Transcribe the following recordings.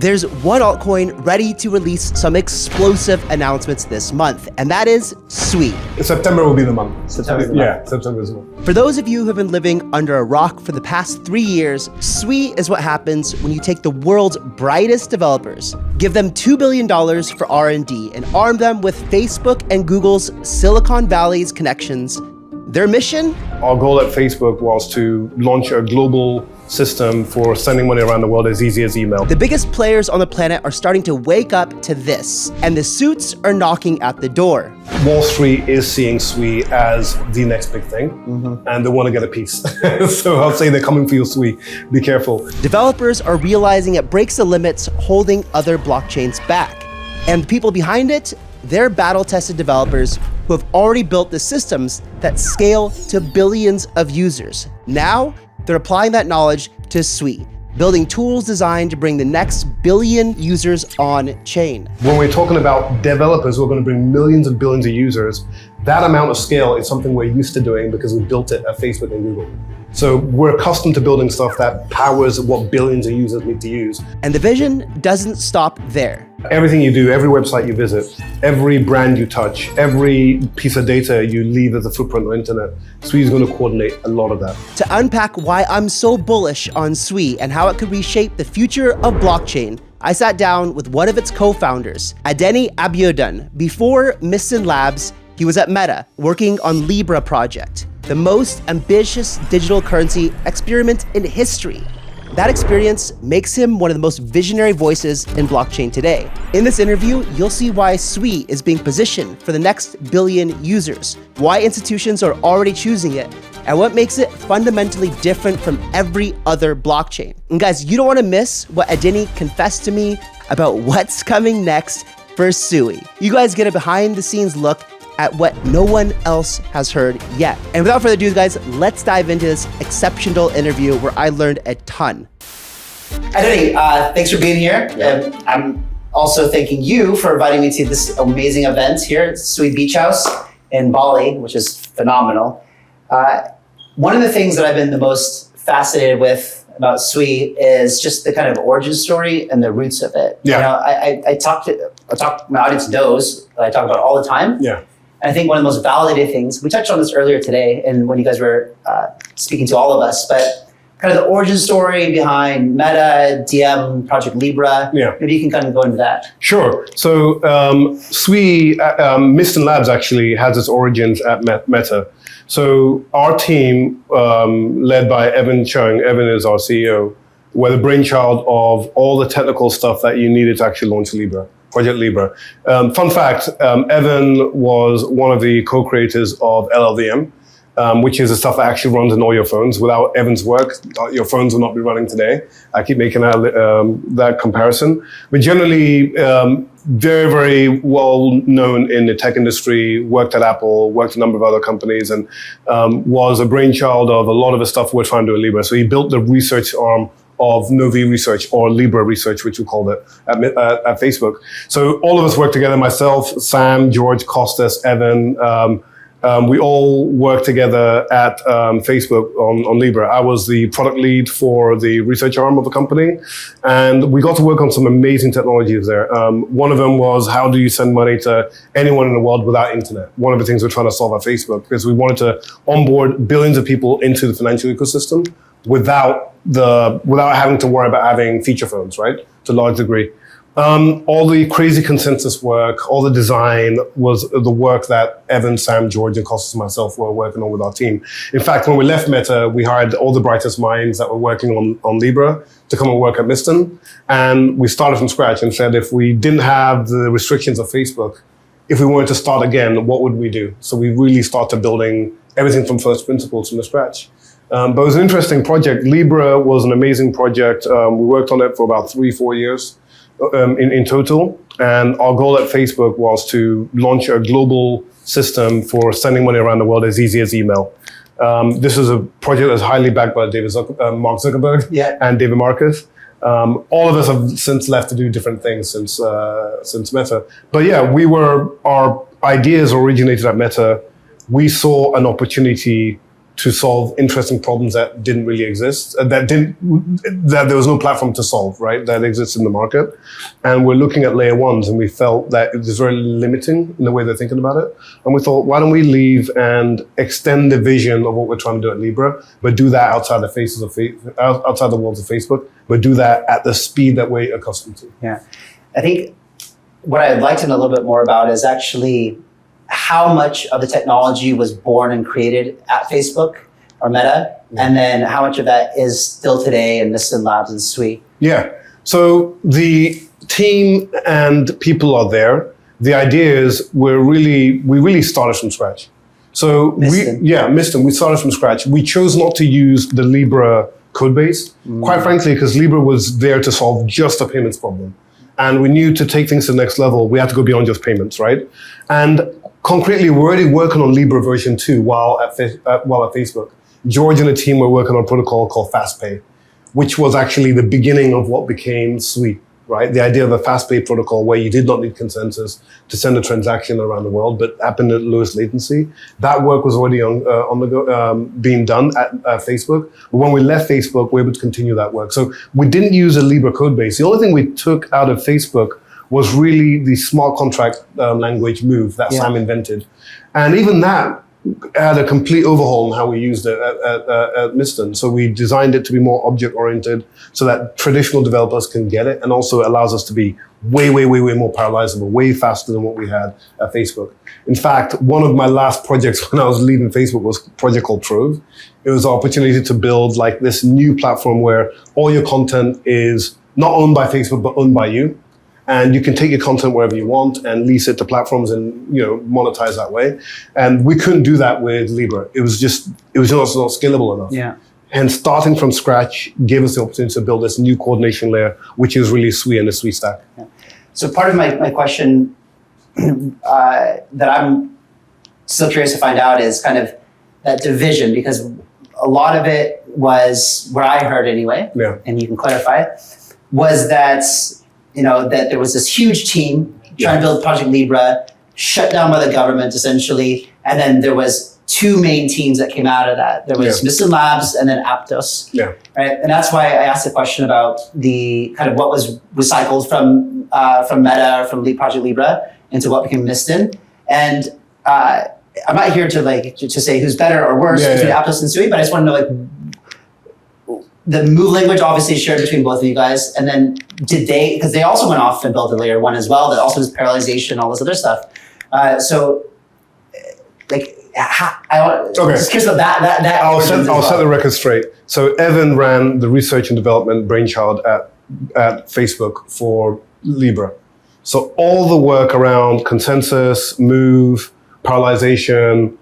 There's one altcoin ready to release some explosive announcements this month, and that is SUI. September will be the month. September is the month. September is the month. For those of you who have been living under a rock for the past 3 years, SUI is what happens when you take the world's brightest developers, give them $2 billion for R&D, and arm them with Facebook and Google's Silicon Valley's connections. Their mission? Our goal at Facebook was to launch a global system for sending money around the world as easy as email. The biggest players on the planet are starting to wake up to this, and the suits are knocking at the door. Wall Street is seeing SUI as the next big thing, and they want to get a piece. So I'll say they're coming for your SUI. Be careful. Developers are realizing it breaks the limits holding other blockchains back. And the people behind it, they're battle-tested developers who have already built the systems that scale to billions of users. Now, they're applying that knowledge to SUI, building tools designed to bring the next billion users on chain. When we're talking about developers who are going to bring millions and billions of users, that amount of scale is something we're used to doing because we built it at Facebook and Google. So we're accustomed to building stuff that powers what billions of users need to use. And the vision doesn't stop there. Everything you do, every website you visit, every brand you touch, every piece of data you leave as a footprint on the internet, SUI is going to coordinate a lot of that. To unpack why I'm so bullish on SUI and how it could reshape the future of blockchain, I sat down with one of its co-founders, Adeni Abiodun. Before Mistin Labs, he was at Meta, working on Libra project, the most ambitious digital currency experiment in history. That experience makes him one of the most visionary voices in blockchain today. In this interview, you'll see why SUI is being positioned for the next billion users, why institutions are already choosing it, and what makes it fundamentally different from every other blockchain. And guys, you don't want to miss what Adeni confessed to me about what's coming next for SUI. You guys get a behind-the-scenes look at what no one else has heard yet. And without further ado, guys, let's dive into this exceptional interview where I learned a ton. Adeni, thanks for being here. I'm also thanking you for inviting me to this amazing event here at SUI Beach House in Bali, which is phenomenal. One of the things that I've been the most fascinated with about SUI is just the kind of origin story and the roots of it. Yeah. You know, I talk, my audience knows that I talk about it all the time. Yeah. And I think one of the most validated things, we touched on this earlier today and when you guys were speaking to all of us, but kind of the origin story behind Meta, DM, Project Libra. Yeah. Maybe you can kind of go into that. Sure. So SUI, Mistin Labs actually has its origins at Meta. So our team, led by Evan Chung, Evan is our CEO, were the brainchild of all the technical stuff that you needed to actually launch Libra. Project Libra. Fun fact, Evan was one of the co-creators of LLVM, which is the stuff that actually runs in all your phones. Without Evan's work, your phones will not be running today. I keep making that comparison. But generally, very, very well known in the tech industry, worked at Apple, worked a number of other companies, and was a brainchild of a lot of the stuff we're trying to do at Libra. So he built the research arm of Novi Research, or Libra Research, which we called it at Facebook. So all of us worked together, myself, Sam, George, Costas, Evan, we all worked together at Facebook on Libra. I was the product lead for the research arm of the company, and we got to work on some amazing technologies there. One of them was, how do you send money to anyone in the world without internet? One of the things we're trying to solve at Facebook, because we wanted to onboard billions of people into the financial ecosystem without having to worry about having feature phones, right? To a large degree. All the crazy consensus work, all the design was the work that Evan, Sam, George, and Costas and myself were working on with our team. In fact, when we left Meta, we hired all the brightest minds that were working on Libra to come and work at Mistin. And we started from scratch and said, if we didn't have the restrictions of Facebook, if we wanted to start again, what would we do? So we really started building everything from first principles from the scratch. But it was an interesting project. Libra was an amazing project. We worked on it for about 3-4 years in total. And our goal at Facebook was to launch a global system for sending money around the world as easy as email. This is a project that's highly backed by Mark Zuckerberg and David Marcus. All of us have since left to do different things since Meta. But yeah, our ideas originated at Meta. We saw an opportunity to solve interesting problems that didn't really exist, that there was no platform to solve, right? That exists in the market. And we're looking at layer ones, and we felt that it was very limiting in the way they're thinking about it. And we thought, why don't we leave and extend the vision of what we're trying to do at Libra, but do that outside outside the walls of Facebook, but do that at the speed that we're accustomed to. Yeah. I think what I'd like to know a little bit more about is actually how much of the technology was born and created at Facebook or Meta, and then how much of that is still today in Mistin Labs and SUI? Yeah. So the team and people are there. The idea is we really started from scratch. So Mistin, we started from scratch. We chose not to use the Libra code base, quite frankly, because Libra was there to solve just a payments problem. And we knew to take things to the next level, we had to go beyond just payments, right? And concretely, we're already working on Libra version 2 while at Facebook. George and the team were working on a protocol called FastPay, which was actually the beginning of what became SUI, right? The idea of a FastPay protocol where you did not need consensus to send a transaction around the world, but happened at lowest latency. That work was already being done at Facebook. But when we left Facebook, we were able to continue that work. So we didn't use a Libra code base. The only thing we took out of Facebook was really the smart contract language move that Sam invented. And even that had a complete overhaul in how we used it at Mistin. So we designed it to be more object-oriented so that traditional developers can get it, and also allows us to be way more parallelizable, way faster than what we had at Facebook. In fact, one of my last projects when I was leaving Facebook was a project called Trove. It was an opportunity to build like this new platform where all your content is not owned by Facebook, but owned by you. And you can take your content wherever you want and lease it to platforms and monetize that way. And we couldn't do that with Libra. It was just not scalable enough. Yeah. And starting from scratch gave us the opportunity to build this new coordination layer, which is really SUI and the SUI stack. Yeah. So part of my question that I'm still curious to find out is kind of that division, because a lot of it was, where I heard anyway, and you can clarify it, was that that there was this huge team trying to build Project Libra, shut down by the government essentially, and then there was two main teams that came out of that. There was Mistin Labs and then Aptos. Right, and that's why I asked the question about the kind of what was recycled from Meta or from Project Libra into what became Mistin. And I'm not here to say who's better or worse between Aptos and SUI, but I just want to know the move language obviously is shared between both of you guys, and then because they also went off and built a layer 1 as well that also does parallelization, all this other stuff. Just curious about that. I'll set the record straight. So Evan ran the research and development brainchild at Facebook for Libra. So all the work around consensus, move, parallelization,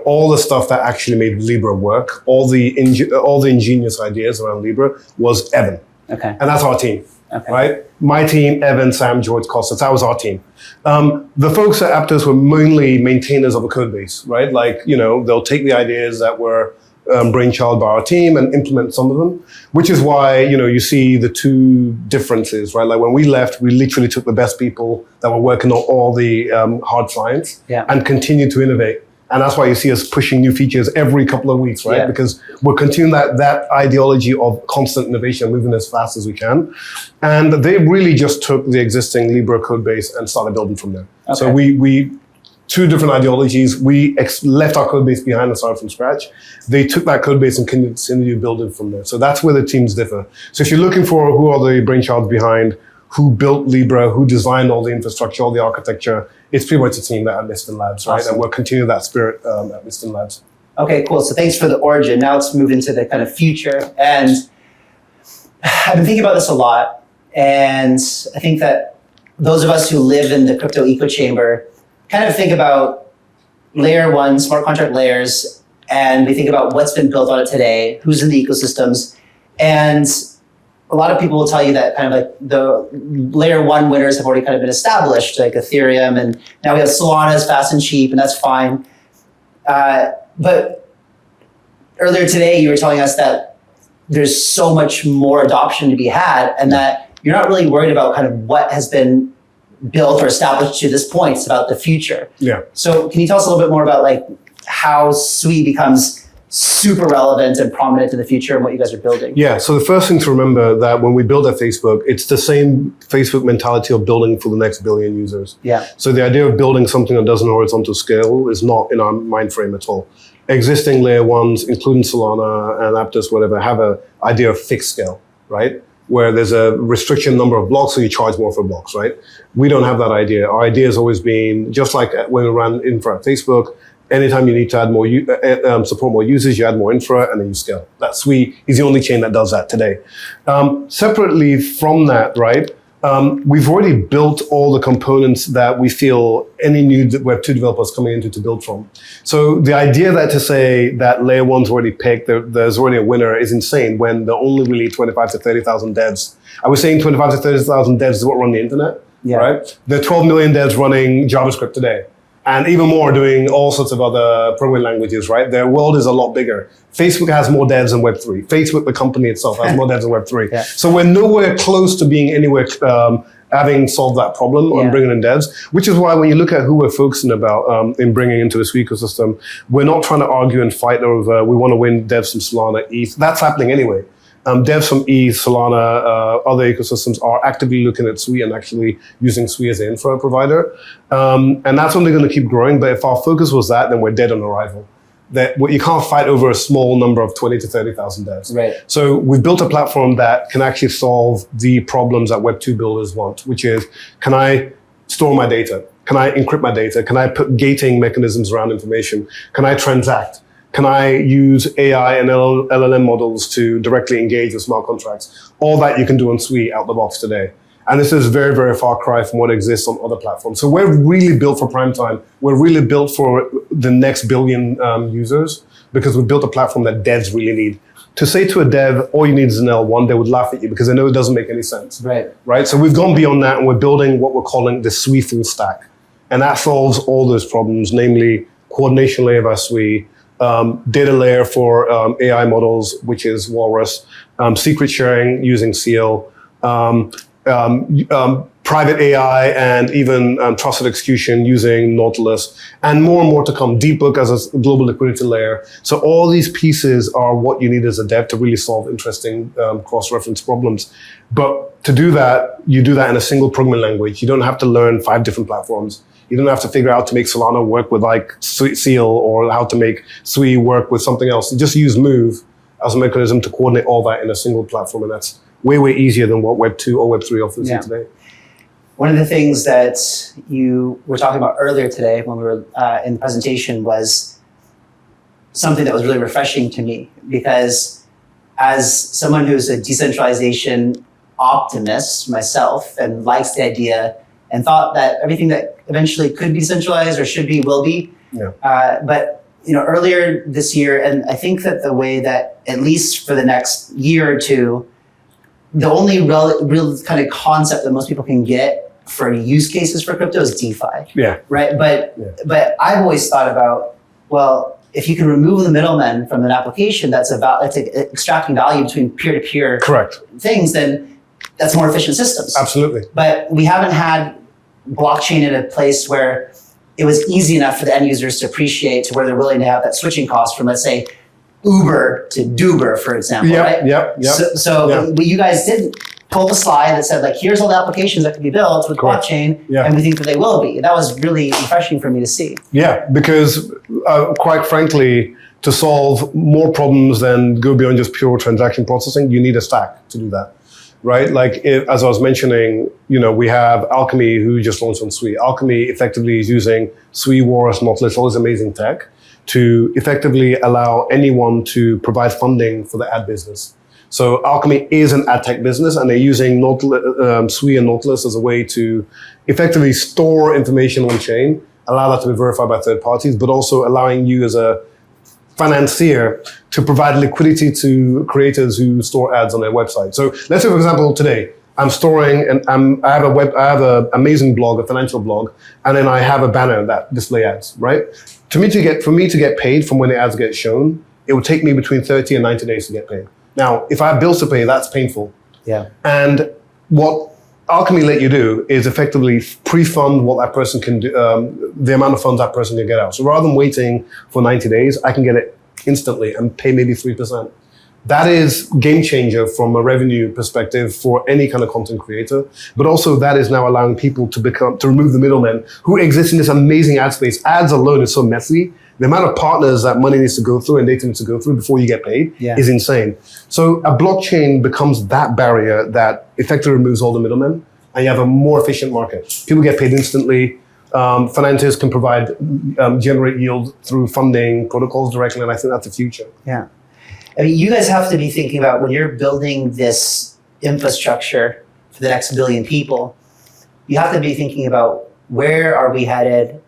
all the stuff that actually made Libra work, all the ingenious ideas around Libra was Evan. Okay. And that's our team, right? My team, Evan, Sam, George, Costas, that was our team. The folks at Aptos were mainly maintainers of a code base, right? They'll take the ideas that were brainchild by our team and implement some of them, which is why, you see the two differences, right? Like when we left, we literally took the best people that were working on all the hard science and continued to innovate. And that's why you see us pushing new features every couple of weeks, right? Because we're continuing that ideology of constant innovation, moving as fast as we can. And they really just took the existing Libra code base and started building from there. Okay. So we two different ideologies. We left our code base behind and started from scratch. They took that code base and continued building from there. So that's where the teams differ. So if you're looking for who are the brainchilds behind, who built Libra, who designed all the infrastructure, all the architecture, it's pretty much a team that at Mistin Labs, right? Awesome. And we'll continue that spirit at Mistin Labs. Okay, cool. So thanks for the origin. Now let's move into the kind of future. And I've been thinking about this a lot. And I think that those of us who live in the crypto echo chamber kind of think about layer 1, smart contract layers, and we think about what's been built on it today, who's in the ecosystems. And a lot of people will tell you that kind of like the layer 1 winners have already kind of been established, like Ethereum, and now we have Solana is fast and cheap, and that's fine. But earlier today, you were telling us that there's so much more adoption to be had, and that you're not really worried about kind of what has been built or established to this point. It's about the future. Yeah. So can you tell us a little bit more about like how SUI becomes super relevant and prominent in the future and what you guys are building? Yeah, so the first thing to remember that when we build at Facebook, it's the same Facebook mentality of building for the next billion users. Yeah. So the idea of building something that doesn't horizontal scale is not in our mind frame at all. Existing layer ones, including Solana and Aptos, whatever, have an idea of fixed scale, right? Where there's a restriction number of blocks, so you charge more for blocks, right? We don't have that idea. Our idea has always been, just like when we ran infra at Facebook, anytime you need to add more, support more users, you add more infra and then you scale. That SUI is the only chain that does that today. Separately from that, right, we've already built all the components that we feel any new Web2 developers coming into to build from. So the idea that to say that layer one's already picked, there's already a winner is insane when there are only really 25 to 30,000 devs. I was saying 25 to 30,000 devs is what run the internet, right? There are 12 million devs running JavaScript today. And even more doing all sorts of other programming languages, right? Their world is a lot bigger. Facebook has more devs than Web3. Facebook, the company itself, has more devs than Web3. Yeah. So we're nowhere close to being anywhere, having solved that problem on bringing in devs, which is why when you look at who we're focusing about in bringing into the SUI ecosystem, we're not trying to argue and fight over, we want to win devs from Solana, ETH. That's happening anyway. Devs from ETH, Solana, other ecosystems are actively looking at SUI and actually using SUI as an infra provider. And that's only going to keep growing. But if our focus was that, then we're dead on arrival. That you can't fight over a small number of 20 to 30,000 devs. Right. So we've built a platform that can actually solve the problems that Web2 builders want, which is, can I store my data? Can I encrypt my data? Can I put gating mechanisms around information? Can I transact? Can I use AI and LLM models to directly engage with smart contracts? All that you can do on SUI out the box today. And this is very, very far cry from what exists on other platforms. So we're really built for prime time. We're really built for the next billion users because we built a platform that devs really need. To say to a dev, all you need is an L1, they would laugh at you because they know it doesn't make any sense. Right? So we've gone beyond that and we're building what we're calling the SUI full stack. And that solves all those problems, namely coordination layer of our SUI, data layer for AI models, which is Walrus, secret sharing using Seal, private AI, and even trusted execution using Nautilus, and more to come. Deepbook as a global liquidity layer. So all these pieces are what you need as a dev to really solve interesting cross-reference problems. But to do that, you do that in a single programming language. You don't have to learn 5 different platforms. You don't have to figure out how to make Solana work with like Seal or how to make SUI work with something else. You just use Move as a mechanism to coordinate all that in a single platform. And that's way, way easier than what Web 2 or Web 3 offers you today. One of the things that you were talking about earlier today when we were in the presentation was something that was really refreshing to me, because as someone who's a decentralization optimist myself and likes the idea and thought that everything that eventually could be decentralized or should be will be. But earlier this year, and I think that the way that, at least for the next year or two, the only real kind of concept that most people can get for use cases for crypto is DeFi. Right? But I've always thought about, well, if you can remove the middlemen from an application that's extracting value between peer-to-peer things, then that's more efficient systems. Absolutely. But we haven't had blockchain in a place where it was easy enough for the end users to appreciate, to where they're willing to have that switching cost from, let's say, Uber to Duber, for example, right? So you guys did pull a slide that said, like, here's all the applications that can be built with blockchain, and we think that they will be. That was really refreshing for me to see. Yeah, because quite frankly, to solve more problems than go beyond just pure transaction processing, you need a stack to do that. Right? Like, as I was mentioning, we have Alchemy, who just launched on SUI. Alchemy effectively is using SUI, Walrus, Nautilus, all this amazing tech to effectively allow anyone to provide funding for the ad business. So Alchemy is an ad tech business, and they're using SUI and Nautilus as a way to effectively store information on chain, allow that to be verified by third parties, but also allowing you as a financier to provide liquidity to creators who store ads on their website. So let's say, for example, today I'm storing, and I have an amazing blog, a financial blog, and then I have a banner that display ads, right? For me to get paid from when the ads get shown, it would take me between 30 and 90 days to get paid. Now, if I have bills to pay, that's painful. And what Alchemy let you do is effectively pre-fund what that person can do, the amount of funds that person can get out. So rather than waiting for 90 days, I can get it instantly and pay maybe 3%. That is game changer from a revenue perspective for any kind of content creator. But also that is now allowing people to remove the middlemen who exist in this amazing ad space. Ads alone is so messy. The amount of partners that money needs to go through and data needs to go through before you get paid is insane. So a blockchain becomes that barrier that effectively removes all the middlemen, and you have a more efficient market. People get paid instantly. Financiers can generate yield through funding protocols directly, and I think that's the future. Yeah. I mean, you guys have to be thinking about when you're building this infrastructure for the next billion people, you have to be thinking about where are we headed?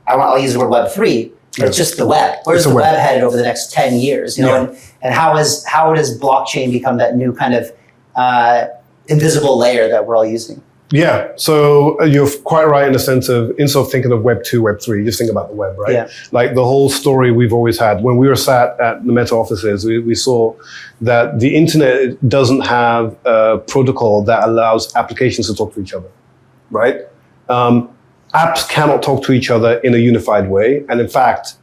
I'll use the word Web3, but it's just the web. Where's the web headed over the next 10 years? You know, and how does blockchain become that new kind of invisible layer that we're all using? Yeah, so you're quite right in the sense of, instead of thinking of Web 2, Web 3, just think about the web, right? Yeah. Like the whole story we've always had. When we were sat at the Meta offices, we saw that the internet doesn't have a protocol that allows applications to talk to each other, right? Apps cannot talk to each other in a unified way. And in fact,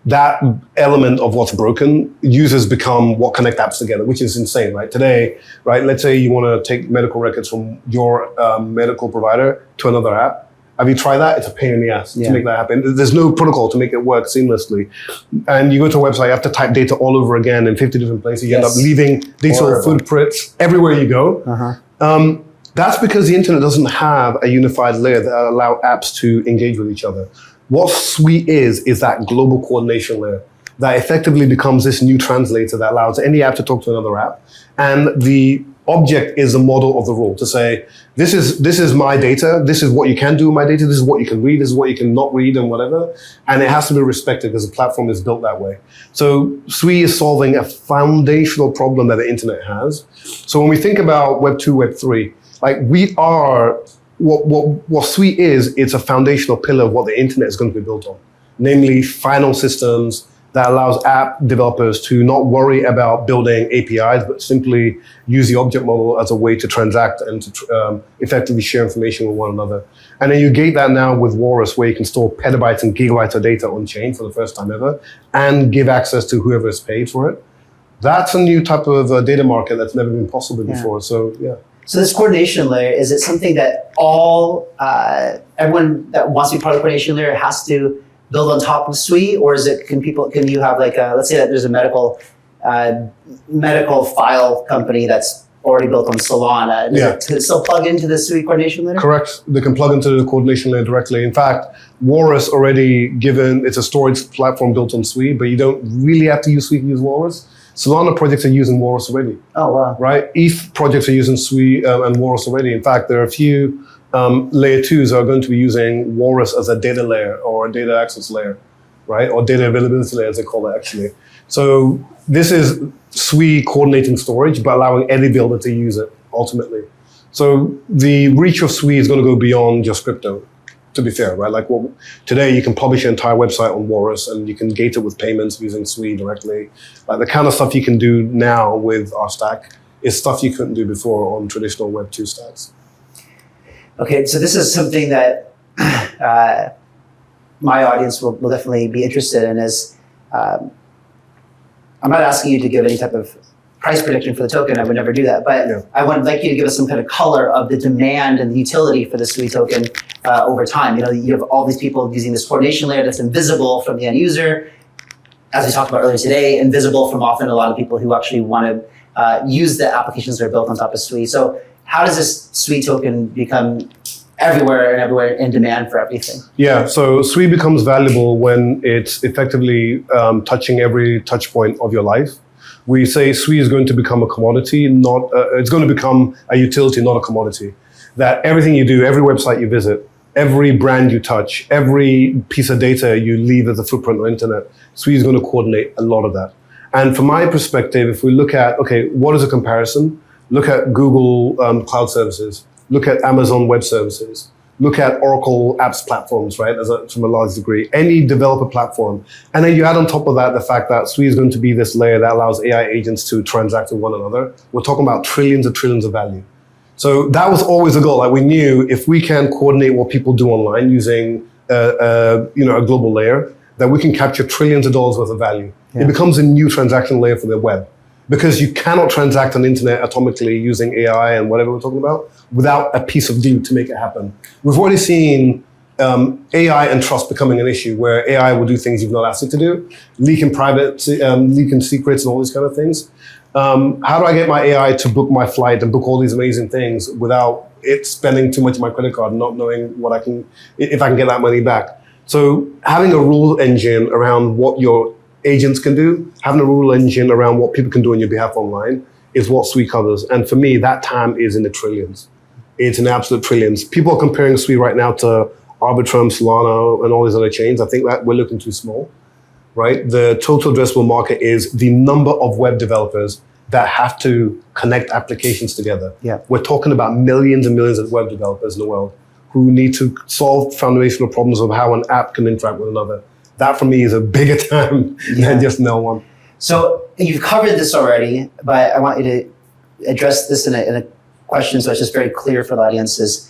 that element of what's broken, users become what connect apps together, which is insane, right? Today, right, let's say you want to take medical records from your medical provider to another app. Have you tried that? It's a pain in the ass to make that happen. There's no protocol to make it work seamlessly. And you go to a website, you have to type data all over again in 50 different places. You end up leaving digital footprints everywhere you go. That's because the internet doesn't have a unified layer that allow apps to engage with each other. What SUI is that global coordination layer that effectively becomes this new translator that allows any app to talk to another app. And the object is the model of the rule to say, this is my data, this is what you can do with my data, this is what you can read, this is what you can not read and whatever. And it has to be respected because the platform is built that way. So SUI is solving a foundational problem that the internet has. So when we think about Web 2, Web 3, like we are, what SUI is, it's a foundational pillar of what the internet is going to be built on, namely final systems that allows app developers to not worry about building APIs, but simply use the object model as a way to transact and to effectively share information with one another. And then you gate that now with Walrus, where you can store petabytes and gigabytes of data on chain for the first time ever, and give access to whoever has paid for it. That's a new type of data market that's never been possible before. So yeah. So this coordination layer, is it something that everyone that wants to be part of the coordination layer has to build on top of SUI, or is it, can you have like let's say that there's a medical file company that's already built on Solana. Does it still plug into the SUI coordination layer? Correct. They can plug into the coordination layer directly. In fact, Walrus already it's a storage platform built on SUI, but you don't really have to use SUI to use Walrus. Solana projects are using Walrus already. Oh, wow. Right? ETH projects are using SUI and Walrus already. In fact, there are a few layer 2s are going to be using Walrus as a data layer or a data access layer, right? Or data availability layer, as they call it, actually. So this is SUI coordinating storage, but allowing any builder to use it, ultimately. So the reach of SUI is going to go beyond just crypto, to be fair, right? Like today you can publish an entire website on Walrus and you can gate it with payments using SUI directly. Like the kind of stuff you can do now with our stack is stuff you couldn't do before on traditional Web 2 stacks. Okay, so this is something that my audience will definitely be interested in. I'm not asking you to give any type of price prediction for the token. I would never do that. But I would like you to give us some kind of color of the demand and the utility for the SUI token over time. You know, you have all these people using this coordination layer that's invisible from the end user. As we talked about earlier today, invisible from often a lot of people who actually want to use the applications that are built on top of SUI. So how does this SUI token become everywhere in demand for everything? Yeah, so SUI becomes valuable when it's effectively touching every touch point of your life. We say SUI is going to become a commodity, it's going to become a utility, not a commodity. That everything you do, every website you visit, every brand you touch, every piece of data you leave as a footprint on the internet, SUI is going to coordinate a lot of that. And from my perspective, if we look at, okay, what is a comparison? Look at Google Cloud Services, look at Amazon Web Services, look at Oracle Apps Platforms, right, from a large degree, any developer platform. And then you add on top of that the fact that SUI is going to be this layer that allows AI agents to transact with one another. We're talking about trillions of value. So that was always the goal. Like we knew if we can coordinate what people do online using a global layer, that we can capture trillions of dollars worth of value. It becomes a new transaction layer for the web. Because you cannot transact on the internet atomically using AI and whatever we're talking about without a piece of glue to make it happen. We've already seen AI and trust becoming an issue where AI will do things you've not asked it to do, leaking secrets and all these kind of things. How do I get my AI to book my flight and book all these amazing things without it spending too much of my credit card and not knowing if I can get that money back? So having a rule engine around what your agents can do, having a rule engine around what people can do on your behalf online is what SUI covers. And for me, that TAM is in the trillions. It's in absolute trillions. People are comparing SUI right now to Arbitrum, Solana, and all these other chains. I think that we're looking too small, right? The total addressable market is the number of web developers that have to connect applications together. Yeah. We're talking about millions and millions of web developers in the world who need to solve foundational problems of how an app can interact with another. That for me is a bigger TAM than just no one. So you've covered this already, but I want you to address this in a question so it's just very clear for the audience. Is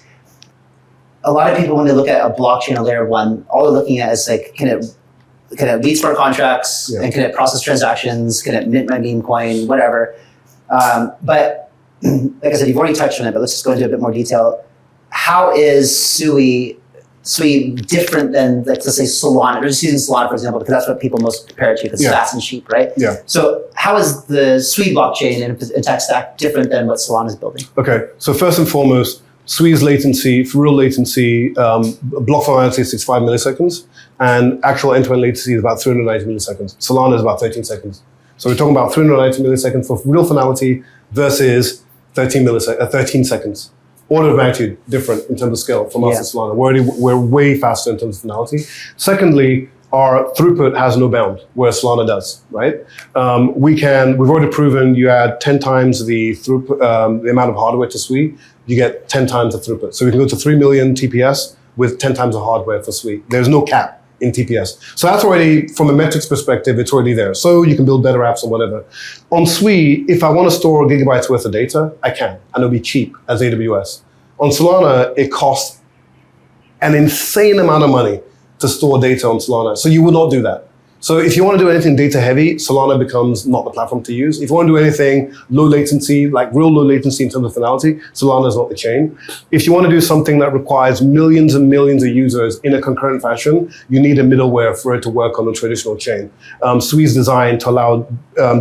a lot of people, when they look at a blockchain, a layer one, all they're looking at is like, can it read smart contracts, and can it process transactions, can it mint my meme coin, whatever. But like I said, you've already touched on it, but let's just go into a bit more detail. How is SUI different than, like, let's say Solana? We're just using Solana, for example, because that's what people most compare it to, because it's fast and cheap, right? Yeah. So how is the SUI blockchain and tech stack different than what Solana is building? Okay, so first and foremost, SUI's latency, for real latency, block finality is 65 milliseconds, and actual end-to-end latency is about 390 milliseconds. Solana is about 13 seconds. So we're talking about 390 milliseconds for real finality versus 13 seconds. Order of magnitude different in terms of scale from us and Solana. We're way faster in terms of finality. Secondly, our throughput has no bound, whereas Solana does, right? We've already proven you add 10 times the throughput, the amount of hardware to SUI, you get 10 times the throughput. So we can go to 3 million TPS with 10 times the hardware for SUI. There's no cap in TPS. So that's already, from a metrics perspective, it's already there. So you can build better apps or whatever. On SUI, if I want to store gigabytes worth of data, I can, and it'll be cheap as AWS. On Solana, it costs an insane amount of money to store data on Solana. So you would not do that. So if you want to do anything data heavy, Solana becomes not the platform to use. If you want to do anything low latency, like real low latency in terms of finality, Solana is not the chain. If you want to do something that requires millions and millions of users in a concurrent fashion, you need a middleware for it to work on a traditional chain. SUI is designed to allow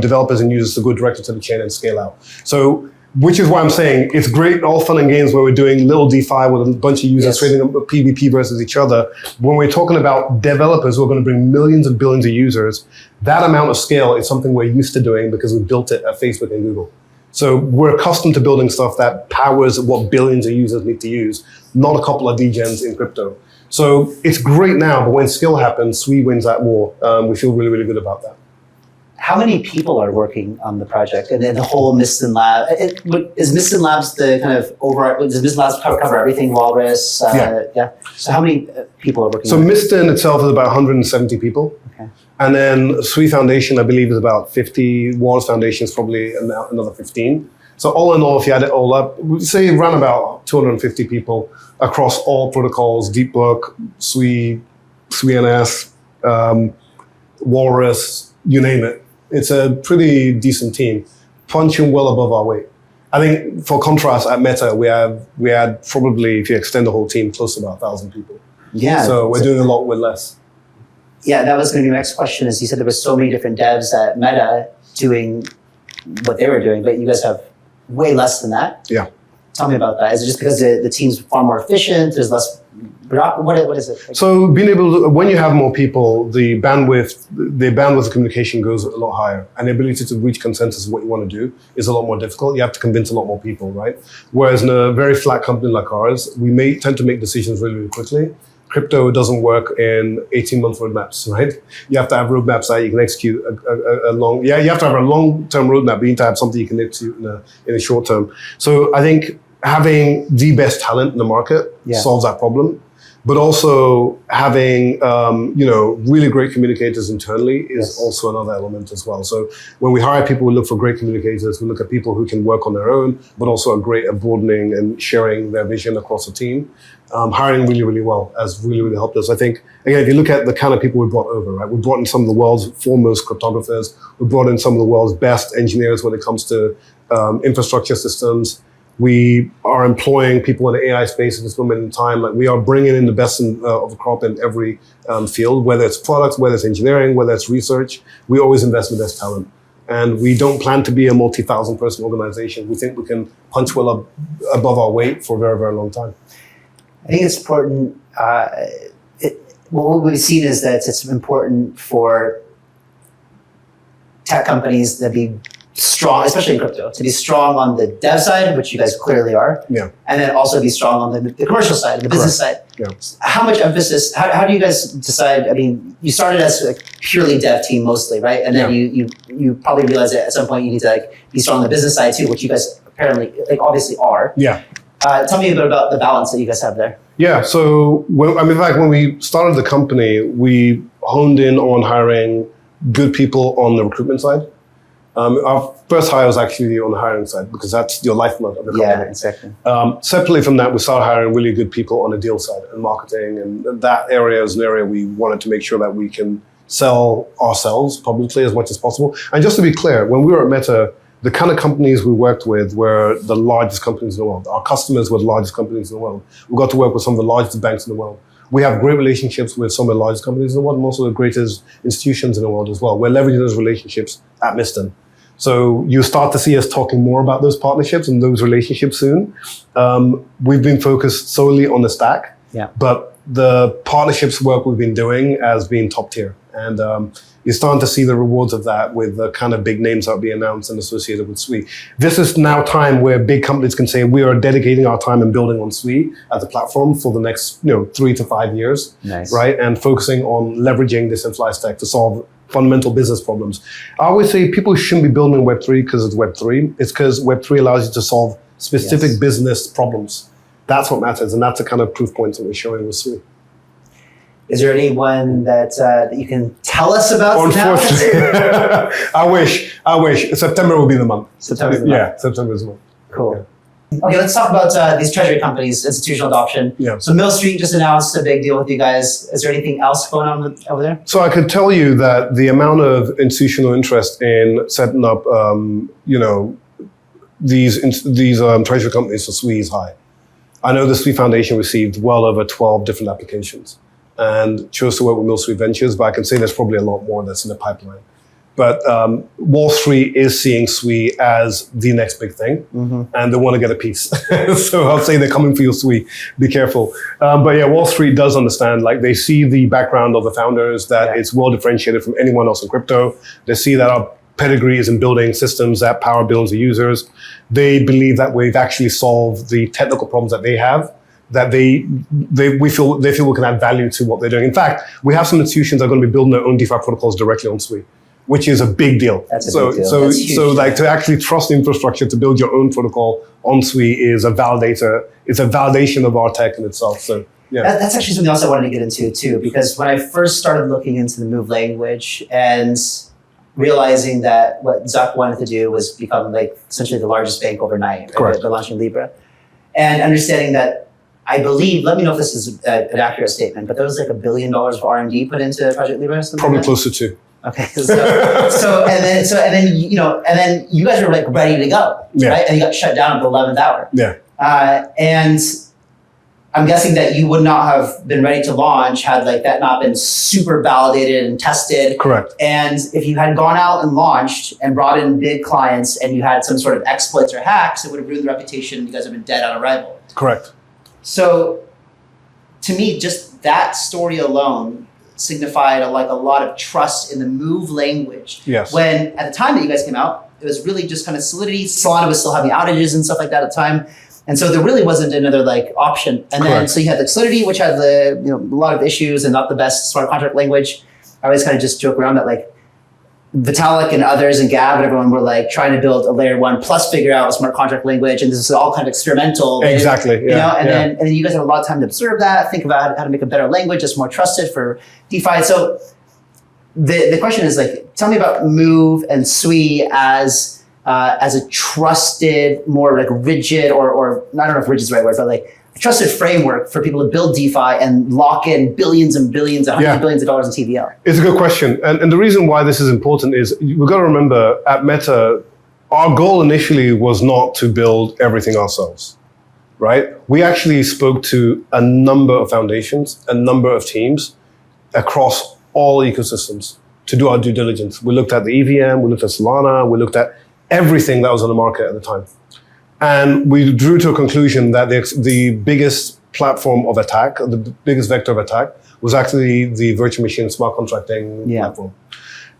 developers and users to go directly to the chain and scale out. So, which is why I'm saying it's great, all fun and games where we're doing little DeFi with a bunch of users trading a PvP versus each other. When we're talking about developers who are going to bring millions and billions of users, that amount of scale is something we're used to doing because we built it at Facebook and Google. So we're accustomed to building stuff that powers what billions of users need to use, not a couple of degens in crypto. So it's great now, but when scale happens, SUI wins that war. We feel really, really good about that. How many people are working on the project and then the whole Miston Lab? Is Miston Labs the kind of does Miston Labs cover everything, Walrus? Yeah. So how many people are working on it? So Miston itself is about 170 people. Okay. And then SUI Foundation, I believe, is about 50. Walrus Foundation is probably another 15. So all in all, if you add it all up, we'd say around about 250 people across all protocols, Deepbook, SUI, SUI-NS, Walrus, you name it. It's a pretty decent team, punching well above our weight. I think, for contrast, at Meta, we had probably, if you extend the whole team, close to about 1,000 people. Yeah. So we're doing a lot with less. Yeah, that was going to be my next question. Is you said there were so many different devs at Meta doing what they were doing, but you guys have way less than that. Yeah. Tell me about that. Is it just because the team's far more efficient? There's less. What is it? So being able to, when you have more people, the bandwidth of communication goes a lot higher, and the ability to reach consensus of what you want to do is a lot more difficult. You have to convince a lot more people, right? Whereas in a very flat company like ours, we may tend to make decisions really, really quickly. Crypto doesn't work in 18-month roadmaps, right? You have to have roadmaps that you can execute you have to have a long-term roadmap, but you need to have something you can execute in a short term. So I think having the best talent in the market solves that problem. but also having really great communicators internally is also another element as well. So when we hire people, we look for great communicators. We look at people who can work on their own, but also are great at broadening and sharing their vision across the team. Hiring really, really well has really, really helped us. I think, again, if you look at the kind of people we brought over, right? We brought in some of the world's foremost cryptographers. We brought in some of the world's best engineers when it comes to infrastructure systems. We are employing people in the AI space at this moment in time. Like, we are bringing in the best of the crop in every field, whether it's products, whether it's engineering, whether it's research. We always invest in the best talent. And we don't plan to be a multi-thousand person organization. We think we can punch well above our weight for a very, very long time. I think it's important. What we've seen is that it's important for tech companies to be strong, especially in crypto, to be strong on the dev side, which you guys clearly are, and then also be strong on the commercial side, the business side. How much emphasis, how do you guys decide? I mean, you started as a purely dev team mostly, right? And then you probably realized that at some point you need to be strong on the business side too, which you guys apparently obviously are. Tell me a bit about the balance that you guys have there. Yeah, so in fact, when we started the company, we honed in on hiring good people on the recruitment side. Our first hire was actually on the hiring side because that's your lifeblood of the company. Yeah, exactly. Separately from that, we started hiring really good people on the deal side and marketing, and that area is an area we wanted to make sure that we can sell ourselves publicly as much as possible. And just to be clear, when we were at Meta, the kind of companies we worked with were the largest companies in the world. Our customers were the largest companies in the world. We got to work with some of the largest banks in the world. We have great relationships with some of the largest companies in the world and also the greatest institutions in the world as well. We're leveraging those relationships at Miston. So you start to see us talking more about those partnerships and those relationships soon. We've been focused solely on the stack, but the partnerships work we've been doing has been top tier. And you're starting to see the rewards of that with the kind of big names that will be announced and associated with SUI. This is now time where big companies can say we are dedicating our time and building on SUI as a platform for the next 3 to 5 years, right? And focusing on leveraging this inflight stack to solve fundamental business problems. I always say people shouldn't be building Web3 because it's Web3. It's because Web3 allows you to solve specific business problems. That's what matters, and that's the kind of proof points that we're showing with SUI. Is there anyone that you can tell us about? Unfortunately, I wish. September will be the month. September is the month. Cool. Yeah. Okay, let's talk about these treasury companies, institutional adoption. So Mill Street just announced a big deal with you guys. Is there anything else going on over there? So I could tell you that the amount of institutional interest in setting up, these treasury companies for SUI is high. I know the SUI Foundation received well over 12 different applications and chose to work with Mill Street Ventures, but I can say there's probably a lot more that's in the pipeline. But Wall Street is seeing SUI as the next big thing, and they want to get a piece. So I'll say they're coming for your SUI. Be careful. But yeah, Wall Street does understand. Like, they see the background of the founders, that it's well differentiated from anyone else in crypto. They see that our pedigree is in building systems that power billions of users. They believe that we've actually solved the technical problems that they have, that they feel we can add value to what they're doing. In fact, we have some institutions that are going to be building their own DeFi protocols directly on SUI, which is a big deal. That's a big deal. So like, to actually trust the infrastructure to build your own protocol on SUI is a validator. It's a validation of our tech in itself. So yeah. That's actually something else I wanted to get into too, because when I first started looking into the Move language and realizing that what Zuck wanted to do was become like essentially the largest bank overnight, right? Correct. They're launching Libra. And understanding that, I believe, let me know if this is an accurate statement, but there was like $1 billion of R&D put into Project Libra or something. Probably like closer to. Okay, so then you guys were like ready to go, right? And you got shut down at the 11th hour. Yeah. And I'm guessing that you would not have been ready to launch had like that not been super validated and tested. Correct. And if you had gone out and launched and brought in big clients and you had some sort of exploits or hacks, it would have ruined the reputation. You guys have been dead on arrival. Correct. So to me, just that story alone signified a lot of trust in the Move language. Yes. When at the time that you guys came out, it was really just kind of Solidity. Solana was still having outages and stuff like that at the time. And so there really wasn't another like option. And then, so you had the Solidity, which had a lot of issues and not the best smart contract language. I always kind of just joke around that like Vitalik and others and Gab and everyone were like trying to build a layer 1 plus figure out a smart contract language, and this is all kind of experimental. Exactly. You know, and then you guys have a lot of time to observe that, think about how to make a better language that's more trusted for DeFi. So the question is like, tell me about Move and SUI as a trusted, more like rigid, or I don't know if rigid is the right word, but like a trusted framework for people to build DeFi and lock in billions and billions, hundreds of billions of dollars in TVL? It's a good question. And the reason why this is important is we've got to remember at Meta, our goal initially was not to build everything ourselves, right? We actually spoke to a number of foundations, a number of teams across all ecosystems to do our due diligence. We looked at the EVM, we looked at Solana, we looked at everything that was on the market at the time. And we drew to a conclusion that the biggest platform of attack, the biggest vector of attack, was actually the virtual machine smart contracting platform.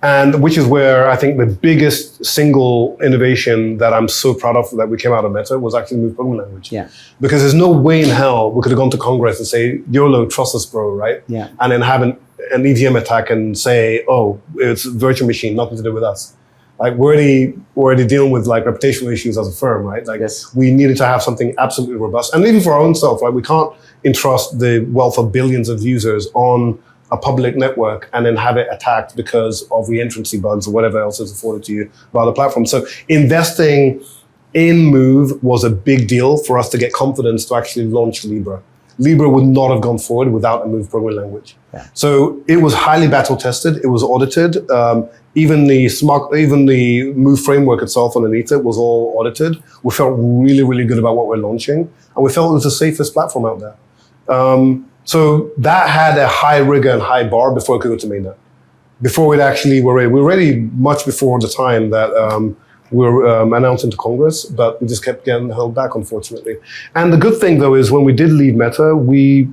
And which is where I think the biggest single innovation that I'm so proud of that we came out of Meta was actually Move programming language. Yeah. Because there's no way in hell we could have gone to Congress and say, YOLO, trust us, bro, right? Yeah. And then have an EVM attack and say, oh, it's virtual machine, nothing to do with us. Like we're already dealing with like reputational issues as a firm, right? Like we needed to have something absolutely robust. And even for our own self, right? We can't entrust the wealth of billions of users on a public network and then have it attacked because of reentrancy bugs or whatever else is afforded to you by the platform. So investing in Move was a big deal for us to get confidence to actually launch Libra. Libra would not have gone forward without a Move programming language. Yeah. So it was highly battle tested. It was audited. Even the Move framework itself underneath it was all audited. We felt really, really good about what we're launching, and we felt it was the safest platform out there. So that had a high rigor and high bar before it could go to mainnet. Before we were ready much before the time that we were announced into Congress, but we just kept getting held back, unfortunately. And the good thing, though, is when we did leave Meta, we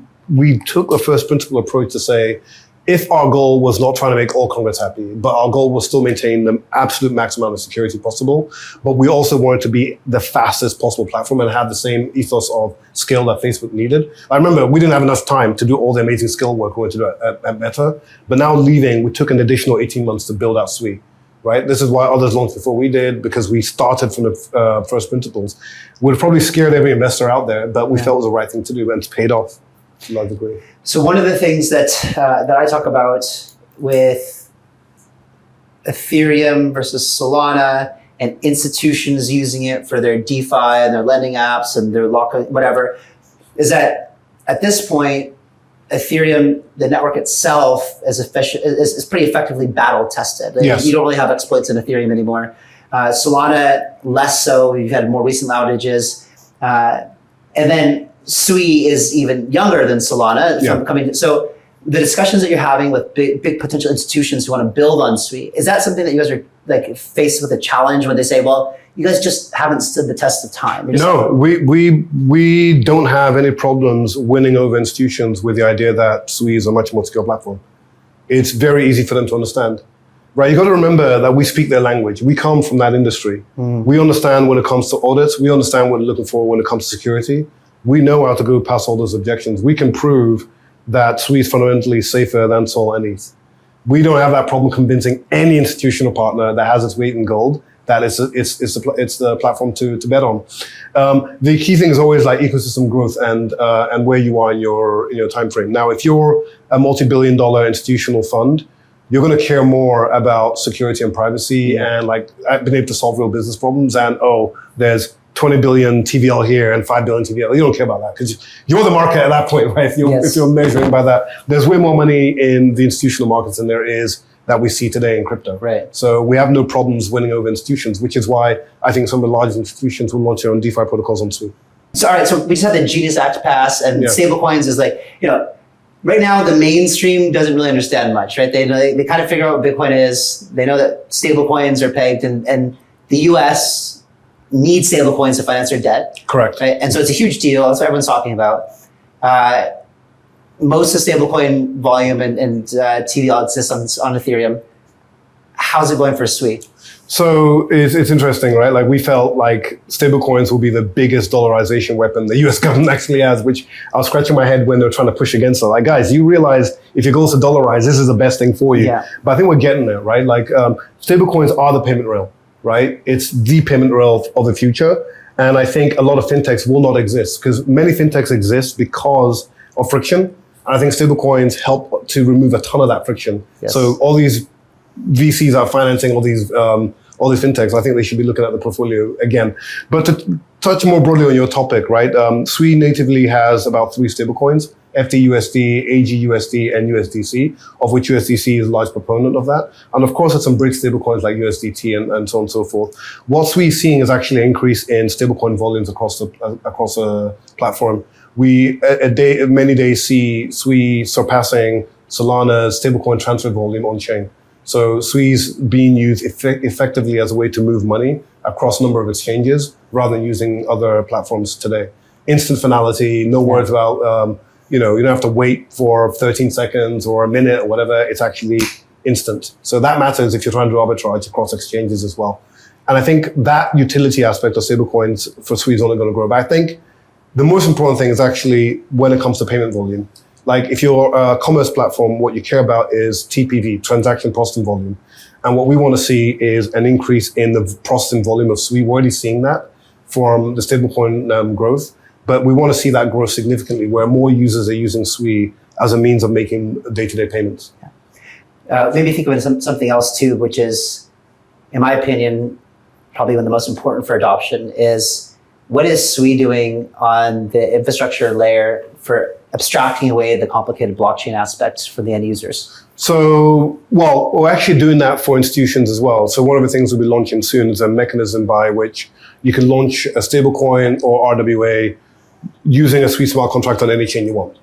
took a first principle approach to say, if our goal was not trying to make all Congress happy, but our goal was still maintain the absolute maximum amount of security possible, but we also wanted to be the fastest possible platform and have the same ethos of scale that Facebook needed. I remember we didn't have enough time to do all the amazing skill work we wanted to do at Meta, but now leaving, we took an additional 18 months to build out SUI. Right? This is why others launched before we did, because we started from the first principles. We'd probably scared every investor out there, but we felt it was the right thing to do, and it's paid off to a large degree. So one of the things that I talk about with Ethereum versus Solana and institutions using it for their DeFi and their lending apps and their lock, whatever, is that at this point, Ethereum, the network itself, is pretty effectively battle tested. Like, you don't really have exploits in Ethereum anymore. Solana, less so. We've had more recent outages. And then SUI is even younger than Solana. So the discussions that you're having with big potential institutions who want to build on SUI, is that something that you guys are like faced with a challenge when they say, well, you guys just haven't stood the test of time? No, we don't have any problems winning over institutions with the idea that SUI is a much more secure platform. It's very easy for them to understand. Right, you got to remember that we speak their language. We come from that industry. We understand when it comes to audits. We understand what we're looking for when it comes to security. We know how to go past all those objections. We can prove that SUI is fundamentally safer than SOL and ETH. We don't have that problem convincing any institutional partner that has its weight in gold that it's the platform to bet on. The key thing is always like ecosystem growth and where you are in your time frame. Now, if you're a multi-billion-dollar institutional fund, you're going to care more about security and privacy and like being able to solve real business problems. And there's 20 billion TVL here and 5 billion TVL. You don't care about that because you're the market at that point, right? If you're measuring by that, there's way more money in the institutional markets than there is that we see today in crypto. Right. So we have no problems winning over institutions, which is why I think some of the largest institutions will launch their own DeFi protocols on SUI. So, all right, so we just had the Genius Act pass, and stablecoins is like, right now the mainstream doesn't really understand much, right? They kind of figure out what Bitcoin is. They know that stablecoins are pegged, and the US needs stablecoins to finance their debt. Correct. Right? And so it's a huge deal. That's what everyone's talking about. Most of stablecoin volume and TVL exists on Ethereum. How's it going for SUI? So it's interesting, right? Like we felt like stablecoins will be the biggest dollarization weapon the US government actually has, which I was scratching my head when they were trying to push against it. Like, guys, you realize if your goal is to dollarize, this is the best thing for you. Yeah. But I think we're getting there, right? Like stablecoins are the payment rail, right? It's the payment rail of the future. And I think a lot of fintechs will not exist because many fintechs exist because of friction. And I think stablecoins help to remove a ton of that friction. Yes. So all these VCs are financing all these fintechs. I think they should be looking at the portfolio again. But to touch more broadly on your topic, right? SUI natively has about 3 stablecoins: FDUSD, AGUSD, and USDC, of which USDC is a large proponent of that. And of course, there's some bridge stablecoins like USDT and so on and so forth. What SUI is seeing is actually an increase in stablecoin volumes across the platform. We many days see SUI surpassing Solana's stablecoin transfer volume on chain. So SUI's being used effectively as a way to move money across a number of exchanges rather than using other platforms today. Instant finality, no worries about, you don't have to wait for 13 seconds or a minute or whatever. It's actually instant. So that matters if you're trying to do arbitrage across exchanges as well. And I think that utility aspect of stablecoins for SUI is only going to grow. But I think the most important thing is actually when it comes to payment volume. Like if you're a commerce platform, what you care about is TPV, transaction processing volume. And what we want to see is an increase in the processing volume of SUI. We're already seeing that from the stablecoin growth, but we want to see that grow significantly where more users are using SUI as a means of making day-to-day payments. Maybe think of it as something else too, which is, in my opinion, probably one of the most important for adoption is what is SUI doing on the infrastructure layer for abstracting away the complicated blockchain aspects for the end users? So, well, we're actually doing that for institutions as well. So one of the things we'll be launching soon is a mechanism by which you can launch a stablecoin or RWA using a SUI smart contract on any chain you want.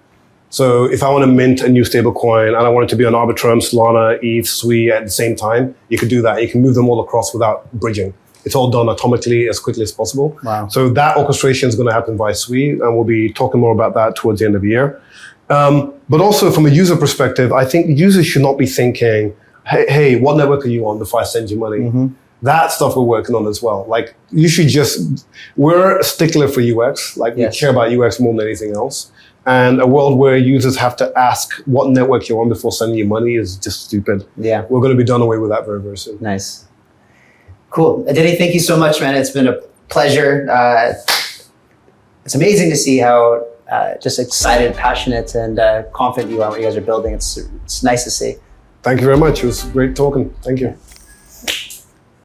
So if I want to mint a new stablecoin and I want it to be on Arbitrum, Solana, ETH, SUI at the same time, you can do that. You can move them all across without bridging. It's all done atomically as quickly as possible. Wow. So that orchestration is going to happen via SUI, and we'll be talking more about that towards the end of the year. But also from a user perspective, I think users should not be thinking, hey, what network are you on before I send you money? Mm-hmm. That stuff we're working on as well. Like you should we're a stickler for UX. Like we care about UX more than anything else. And a world where users have to ask what network you're on before sending you money is just stupid. Yeah. We're going to be done away with that very, very soon. Nice. Cool. Aditi, thank you so much, man. It's been a pleasure. It's amazing to see how just excited, passionate, and confident you are what you guys are building. It's nice to see. Thank you very much. It was great talking. Thank you.